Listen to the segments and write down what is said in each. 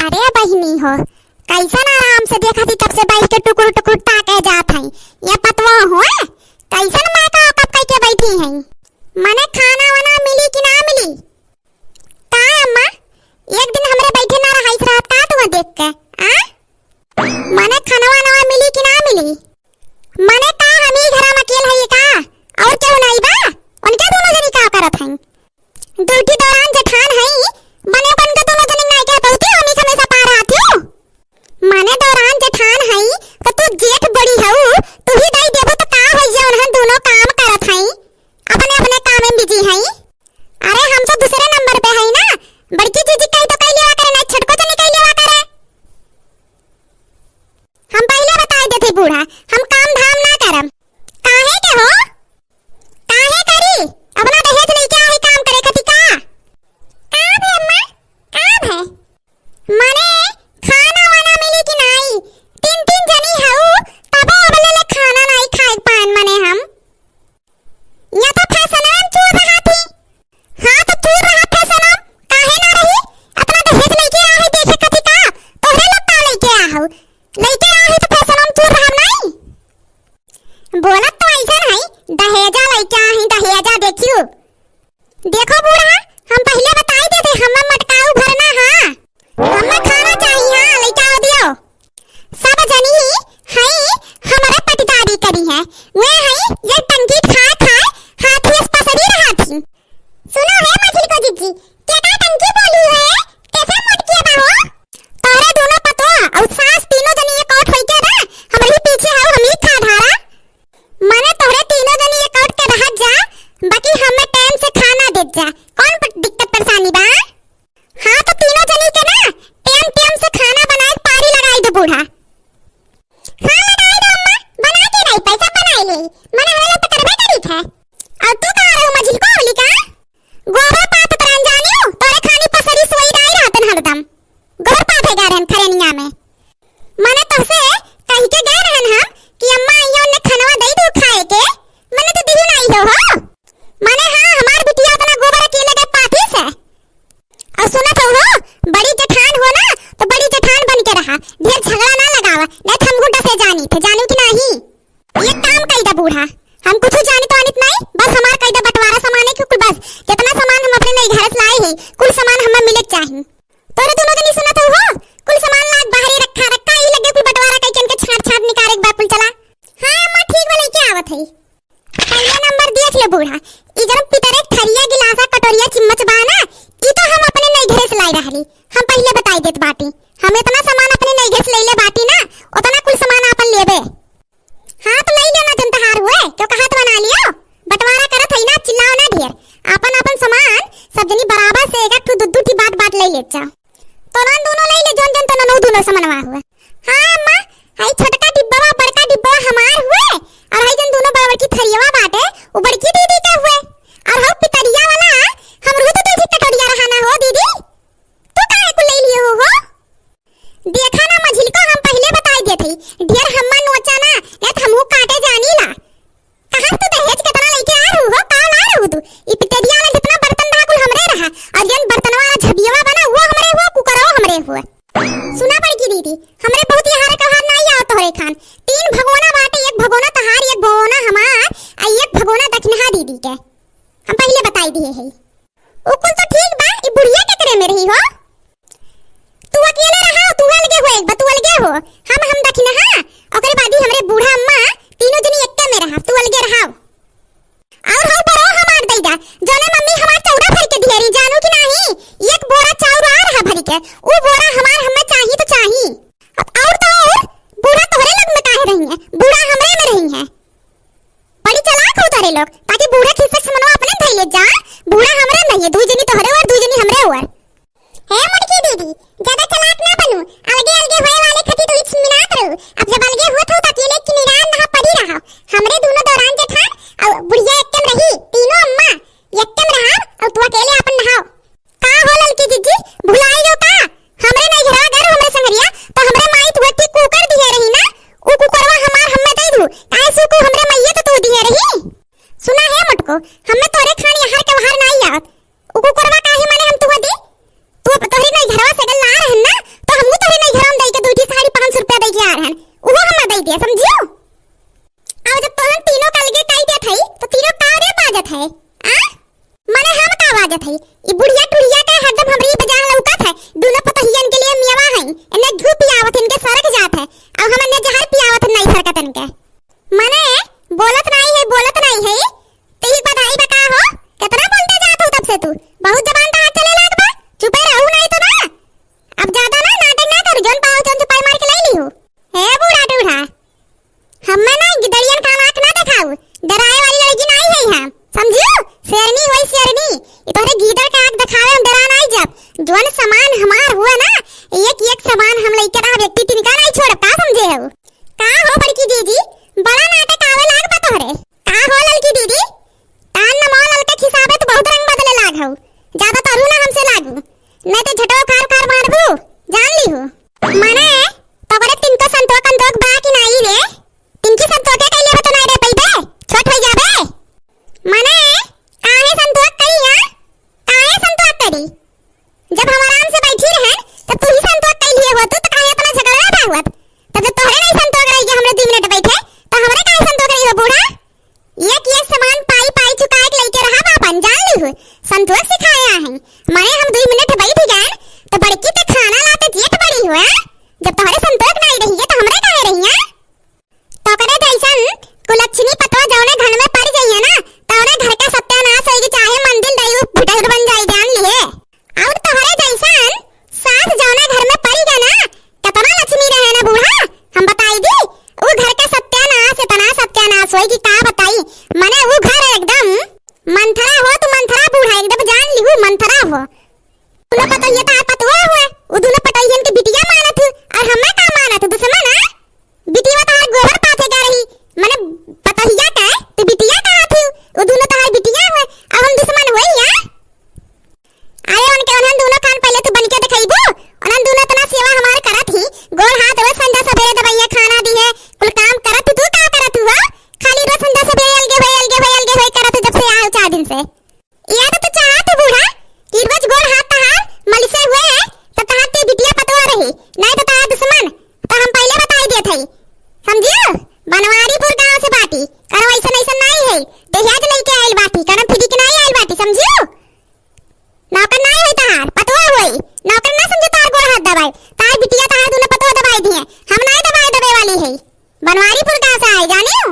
अरे बहिनी हो, कैसन आराम से देखा थी तब से बैठ के टुकुर टुकुर ताके जात हई। ये पतवा हो कैसन मैं का आप कह के बैठी हई। मने खाना वाना मिली कि ना मिली? का अम्मा एक दिन हमरे बैठे ना रहिस रात का तू देख के आ? मने खाना वाना मिली कि ना मिली? मने का हम ही घर में अकेले हई का और क्यों नहीं बा? उनके दोनों जनी का करत हई? ड्यूटी दौरान जेठान हई बने बन के दोनों जनी नहीं के बहुती होनी हमेशा पा रहा थी। माने दौरान जेठान हई तो तू जेठ बड़ी हऊ, तू ही दई देबो तो का होई जे उन्हन दोनों काम करत हई, अपने अपने काम में बिजी हई। अरे हम तो दूसरे नंबर पे हई ना, बड़की जीजी कही तो कह लेवा करे ना छोटको जनी कह लेवा करे। हम पहले बता देते बूढ़ा हम काम धाम ना करम। काहे के हो? काहे करी? अपना दहेज लेके आई काम करे खती का? का भे अम्मा? का भे? माने खाना वाना मिली कि नहीं? तीन तीन जनी हऊ तबो अबले ले खाना नहीं खाए पान मने हम। या तो फैसनम चूर रहा थी। हां तो चूर रहा फैसनम काहे ना रही? अपना दहेज लेके आई देखे खती का? तोहरे लोग का लेके आहू? लेके आई तो फैसनम चूर रहा नहीं। बोलत तो ऐसा नहीं दहेजा लेके आई दहेजा देखियो। देखो बूढ़ा हम पहले बताई देते हम मटकाऊ भरना हां। हमें खाना चाहिए हां लेके आओ दियो। सब जनी हई हमारे पटदारी करी है। वे हई ये टंकी खाए खाए हाथी इस पसरी रहा थी। सुनो है मछली को जीजी क्या का टंकी बोली है? कैसे मटकी बा हो? तोरे दोनों पतो और सास तीनों जनी एक आउट होई के ना हमरे पीछे है हम ही खा धारा। माने तोरे तीनों जनी एक आउट के रह जा, बाकी हमें टाइम से खाना दे जा। कौन दिक्कत परेशानी बा? हां तो तीनों जनी के ना टाइम से खाना बनाए पारी लगाई दो बूढ़ा। हां लगाई दो अम्मा, बना के नहीं पैसा बनाई ले मने हमें तो करबे करी थे। और तू का रहो मझिल को बोली का? गोबर पात तरन जानियो तोरे खानी पसरी सोई रही रहतन हरदम। गोबर पात है गारन खरेनिया में। मने तो से कहि के गए रहन हम कि अम्मा आइयो ने खानवा दई दो खाए के, मने तो दिही नहीं दो हो। मने हां हमार बिटिया तना गोबर अकेले के पाती से। और सुनत हो बड़ी जेठान हो ना तो बड़ी जेठान बन के रहा, ढेर झगड़ा ना लगावा नहीं हम गुड्डा से जानी थे जानू कि नहीं। ये काम कईदा बूढ़ा हम कुछ जानी तो अनित नहीं, बस हमार कईदा बंटवारा सामान है कि बस कितना सामान हम अपने नई घर से लाए हैं कुल सामान हमें मिले चाहिए। तोरे दोनों जनी सुनत हो कुल सामान लाग बाहर रखा ही लगे कुल बंटवारा कई के छाट छाट निकाले एक बार कुल चला। हां अम्मा ठीक वाले क्या आवत है? पहला नंबर देख ले बूढ़ा ई जरम पितरे थरिया गिलासा कटोरिया चम्मच बाना ई तो हम अपने नई घर से लाई रहली। हम पहले बताई देत बाटी हम इतना सामान अपने नई घर से ले ले बाटी ना उतना कुल सामान अपन लेबे। हां तो नहीं लेना जनतहार हुए तो कहत बना लियो बंटवारा करत है ना चिल्लाओ ना ढेर। अपन अपन सामान सब जनी बराबर से एक दू दू टी बात ले ले जा। तोरन दोनों ले ले जोन जोन तो नो दोनों सामानवा हुए। हां अम्मा हई छोटका डिब्बा बड़का डिब्बा हमार हुए और हई जन दोनों बराबर की थरियावा बाटे वो बड़की दीदी का हुए। और हो पितरिया वाला हमरो तो देखी कटोरिया रहा ना हो दीदी तू काहे को ले लिए हो? देखा ना मझिल को हम पहले बताई देते ढेर हमन नोचा ना नहीं हमहु काटे जानी ला। कहां तू दहेज कितना लेके आ हो का ला रहो तू? ई पितरिया में जितना बर्तन था कुल हमरे रहा और जन बर्तन वाला झबियावा बना वो हमरे हुआ कुकरवा हमरे हुआ। सुना बड़की दीदी हमरे बहुत यहाँ का हार नहीं आओ तोरे खान। तीन भगोना बाटे एक भगोना तहार एक भगोना हमार आ एक भगोना दक्षिणा दीदी के हम पहले बताई दिए है। ओ कुल तो ठीक बा ई बुढ़िया के करे में रही हो? तू अकेले रहा तू अलगे हो एक बा तू अलगे हो हम दक्षिणा ओकरे बादी हमरे बूढ़ा अम्मा तीनों जनी एकटे में रहा तू अलगे रहा। और हो बरो हमार दैदा जोने मम्मी हमार चौरा भर के दिहरी जानू कि नहीं एक बोरा चाउर आ रहा भर के वो बोरा हमार हमें चाहिए तो चाहिए। अब और तो और बूढ़ा तोहरे लग में काहे रही है बूढ़ा हमरे में रही है। बड़ी चालाक हो तारे लोग ताकि बूढ़ा खिसक से मनवा अपने धइले जा। बूढ़ा हमरे नहीं है दू जनी तोहरे और दू जनी हमरे और है। मड़की दीदी ज्यादा चालाक ना बनू अलगे अलगे होए वाले खती तो इच मिनात रहो। अब जब अलगे होत हो तो अकेले की निरान ना पड़ी रहा। हमरे दोनों दौरान जेठान और बुढ़िया एकदम रही तीनों अम्मा एकदम रहा और तू अकेले अपन नहाओ। का हो ललकी जीजी भुलाई गयो का? हमरे नहीं घरा घर हमरे संगरिया तो हमरे माई तू ठीक कुकर दिए रही ना ऊ कुकरवा हमार हम्मे दे दू काहे सु को हमरे मैये तो तू दिए रही। सुना है मटको हम्मे तोरे खान यहार के बाहर नहीं आवत ऊ कुकरवा काहे माने हम तू दी तू तोहरी नहीं घरवा से गल ना रही हो? जब तोहरे संतोष नहीं रही है तो हमरे काहे रही है? तो करे जैसन कुलच्छनी पतवा जौने घर में पड़ गई है ना, तौने घर का सत्यानाश होगी, चाहे मंदिर दई फुटल बन जाए, जान लिए। और तोहरे जैसन सास जौने घर में पड़ी गई ना, कितना लक्ष्मी रहे ना बूढ़ा, हम बताई दी वो घर का सत्यानाश, इतना सत्यानाश होगी का बताई। मने वो घर एकदम मंथरा हो, तो मंथरा बूढ़ा एकदम जान ली वो मंथरा हो। दोनों पतोहिया तार पतवा हुए, वो दोनों पतोहियन की बिटिया मानत हूँ और हमें का मानत दुश्मन है। बिटिया तार गोबर पाथे जा रही, मने पतोहिया का तो बिटिया कहाँ थी? वो दोनों तार बिटिया हुए, अब हम दुश्मन हुए या? अरे उनके उन्हन दोनों कान पहले तो बनके दिखाइबो, उन्हन दोनों तना सेवा हमार करत ही, गोर हाथ रोज संजा सवेरे दवाइयां खाना दी है, कुल काम करत तू का करत हो? खाली रोज संजा सवेरे अलगे होए करत जब से आए 4 दिन से। या तो चाहत बूढ़ा कि रोज गोर हाथ तहार मलिसे हुए तो तहार ते बिटिया पतवा रही, नहीं तो तार दुश्मन। तो हम पहले बताई दिए थे, समझियो? बनवारीपुर गांव से बाटी करो, ऐसा नहीं है, दहेज लेके आइल बाटी करो, फ्री के नहीं आइल बाटी, समझियो? नौकर नहीं होई तार पतवा होई, नौकर ना समझो तार गोर हाथ दबाई, तार बिटिया तार दोनों पतवा दबाई दिए, हम नहीं दबाई दबे वाली है। बनवारीपुर गांव से आए जानियो।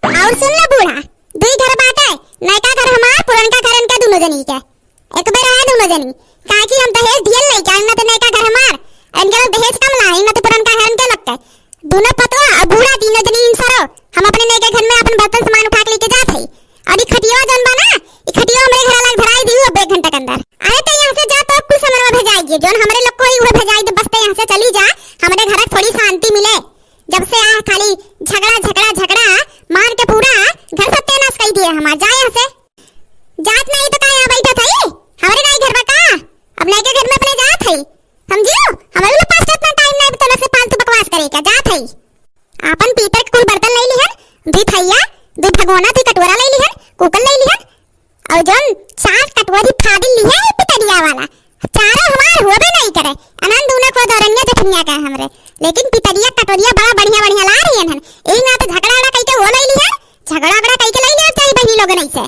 और सुन ले बूढ़ा, दुई घर बाटे, नयका घर हमार, पुरनका घर इनका दोनों जनी के, एक बेर आए दोनों जनी, काहे कि हम दहेज दियल नहीं का, ना तो नयका घर हमार, इनके लोग दहेज कम लाए, ना तो पुरनका घर इनके लगते। दोनों पतवा और बूढ़ा तीनों जनी इन सरो, हम अपने नयके घर में अपन बर्तन सामान उठा के लेके जात हई। और ई खटिया जन बना, ई खटिया हमरे घर अलग भराई दी अब 1 घंटा के अंदर। अरे तो यहाँ से जा तो कुछ समय में भेजाएगी, जोन हमरे लोग को ही वो भेजाई दे, बस ते यहाँ से चली जा, हमरे घर थोड़ी शांति मिले। जब से आ खाली झगड़ा मार के पूरा घर सत्यानाश कर दिया हमार, जा यहाँ से। जात नहीं तो का यहाँ बैठा थई, हमरे नहीं घर में का, अब नहीं के घर में अपने जात हई, समझियो? हमारे लोग पास इतना टाइम नहीं तो लोग से फालतू बकवास करे क्या, जात हई। अपन पीतल के कुल बर्तन ले लिहन, दू थैया, दू भगोना, दू कटोरा ले लिहन, कुकर ले लिहन, और जोन 4 कटोरी फादिल ली है पितरिया वाला, चारों हमार होबे नहीं करे, अनंत दोनों को दौरनिया जठनिया का हमरे, लेकिन पितरिया कटोरिया बड़ा बढ़िया ला रही है। यही ना तो झगड़ा कई के वो ले लिया, झगड़ा कई के ले लिया चाहिए बहनी लोग नहीं से,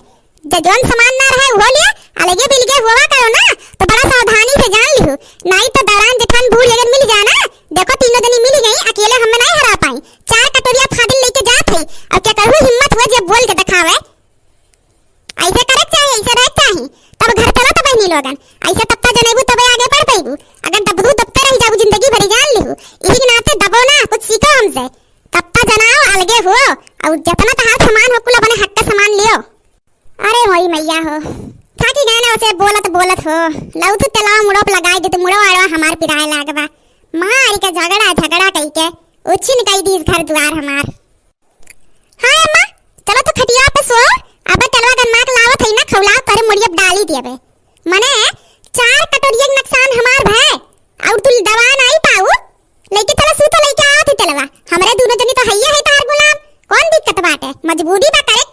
जोन सामान ना रहे वो लिया, अलगे बिलगे हुआ करो ना तो बड़ा सावधानी से जान लियो, नहीं तो दौरान जेठान भूल अगर मिल जाना, देखो तीनों जनी मिल गई, अकेले हमें नहीं हरा पाई, 4 कटोरिया फादिल लेके जात है, अब क्या करूँ, हिम्मत हुआ जब बोल के दिखावे। ऐसे करे चाहिए, ऐसे रह चाहिए, तब घर चलो तो बहनी लोगन, ऐसे तब तक जनेबू तब आगे बढ़ पाइबू, अगर दबदू दबते रह जाबू जिंदगी भरी, जान लियो। इसी के नाते दबो ना, कुछ सीखो हमसे, तब तक जनाओ अलगे हो, और जितना तहार सामान हो कुल अपने हक का सामान लियो। अरे मोई मैया हो, थाकी गए ना उसे बोलत हो, लऊ तो तलाव मुड़ोप लगाई दे तो मुड़ो आड़वा हमार पिराए लागबा, मारी का झगड़ा कई के उछिन कई दी घर द्वार हमार। हाँ अम्मा चलो तो खटिया पे सो, अब तलवा गन्ना के लावत है ना, खौला पर मुड़िया डाली दिए मने 4 कटोरिया नुकसान हमार भय, और तू दवा नहीं पाऊ, लेके चलो सूतो लेके आओ थे तलवा, हमरे दोनों जनी तो हइया है तार गुलाम, कौन दिक्कत बाटे, मजबूरी बा करे